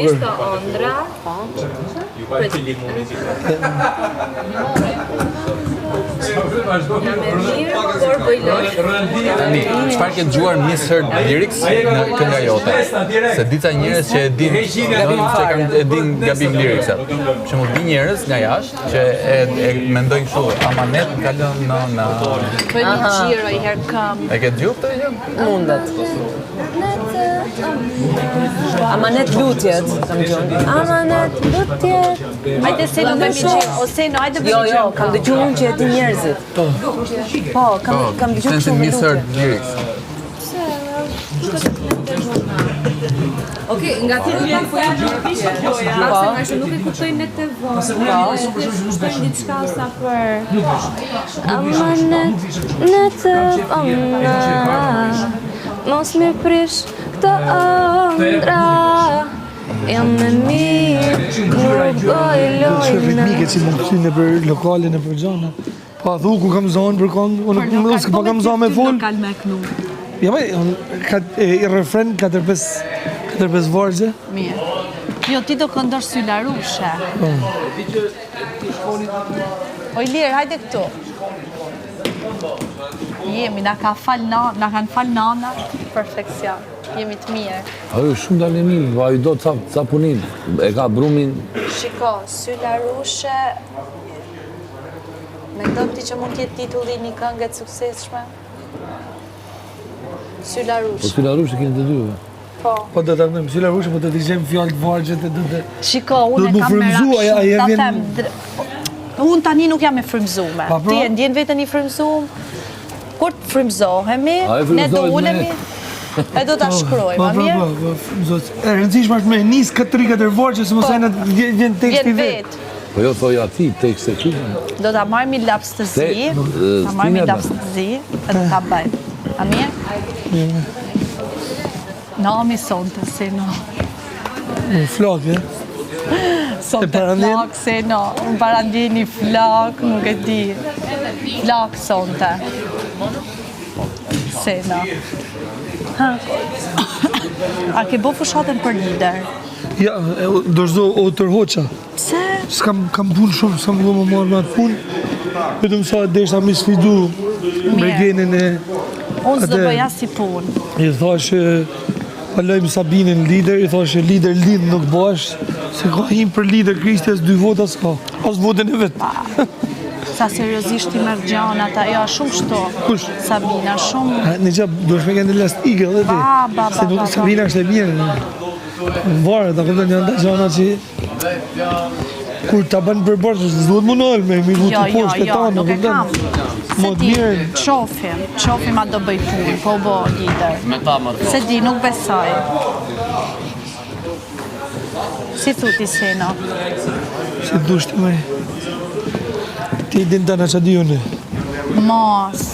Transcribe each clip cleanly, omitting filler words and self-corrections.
vogël. Ondra. Çfarë ke dëgjuar Miss Her Lyrics në kënga jote? Se dita njerëz që e din gabim lyricsat. Për shembull, di njerëz nga jashtë që e mendojnë kështu, amanet ka lënë në Për një gjiro i herë kam. E ke dëgjuar këtë gjë? Mundet. Amanet lutjet, kam gjuar. Amanet lutjet. Hajde se nuk bëjmë gjiro, ose no, hajde bëjmë Jo, gjiro. kam dëgjuar unë që e di njerëzit. Po, kam dëgjuar Sense shumë Miss Her lutje. Lyrics. Okej, nga ti do të fjalë loja, se nga që nuk e kuptojnë në të vonë. Kuptojnë diçka sa për Amanet në të ëndra, mos më prish këto ëndra. Jam me mirë, nuk bëj lojna. Ritmike që më këtyn e për lokalin e për gjana. Pa thu ku kam zonë për kënd, unë nuk pa kam zonë me full. lokal me knu. Ja me, i refren 4-5 vargje. Mirë. Jo, ti do këndosh Sylarushe. Oj, Lirë, hajde këtu. Jemi, na kanë fal nana. Perfekcion. Jemi të mirë. Ajo shumë dalë mirë, ajo do ca punim. E ka brumin. Shiko, Sylarushe, mendon ti që mund të jetë titulli një këngë të suksesshme? Po Sylarushe. Sylarushe keni të dy. Po. Po do të ndem Sylarushe, po do të dëgjojmë fjalë të vargjet e do të. Shiko, unë Do e të kam frymzu, merak aja shumë, ta vjen- them. Unë tani nuk jam e frymzume. Pa, Ti e ndjen veten i frymzum? Kur të frymzohemi, A, e ne do frymzohet ulemi. E do ta shkruajmë, a mirë? Po, zot. E rëndësishme është me nis 3-4 vargje, se mos e vjen teksti Vjen vet. vet. Po jo thoj ati, tekst e kishë. Do ta marrmi laps të zi, ta marrmi Stina laps të zi, edhe ta bëjmë. A mirë? Nami sonte, se no. Flok, e? Sonte parandjen? flak, se no. Unë parandjeni flak, nuk e di. Flak sonte. Se no. Ha. A ke bo fushatën për lider? Ja, do shdo o tërhoqa. Pse? Kam punë shumë, s'kam vëllu më marrë me atë punë. Vetëm sa desha mi sfidu Bregenin e... Unë s'do Atë- bëja si punë. I thashë, palojmë Sabinin lider, i thashë lider lind nuk bash, se ka him për lider Kristjes 2 vota s'ka, as votën e vetë. Sa seriozisht i merr gjanat, ajo shumë shto. Kush? Sabina, shumë. Në gjë, do shme kënë elastike edhe ti, Ba. se nuk Sabina është e mirë. Varë, ta këtën janë të gjana që kur ta banë për bërë, s'duhet më nëllë me mi vutë poshtë e tanë, nuk e kam. Se Mod di, mirë. qofim a do bëj punë, po bo lider. Se di, nuk besoj. Si thuti Seno? Si dushti me. Ti din të në që di unë. Mos.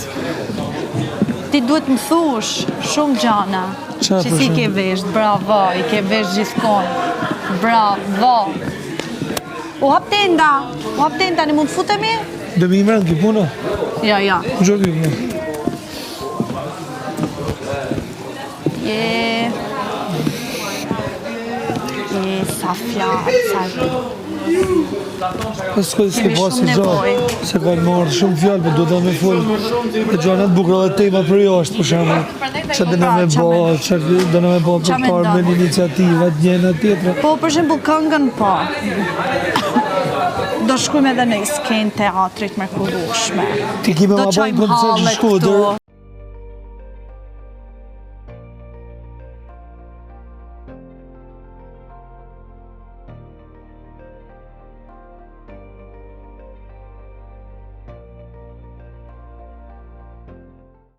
Ti duhet më thush shumë gjana. Qa Që për si shembull? ke vesh, bravo, i ke vesh gjithkohë. Bravo. U hap tenda, ne mund të futemi? Dhe mi imran ki puna, Ja. u gjoki më. Sa fjarë, sa Pas s'koj s'ke Kemi pasi shumë gjatë, nevojë. se kanë marrë shumë fjallë, për do të me full e gjanat bukur dhe tema për jashtë, për shemë. Që dëna me bo, që dëna me bo për Qa parë me mendon? iniciativat, njëna tjetra. Po, për shembull, këngën po. Do shkujmë edhe në skenë teatrit me kurushme. Ti kime Do ma bajnë qajmë koncert në hallet Shkodër, këtu.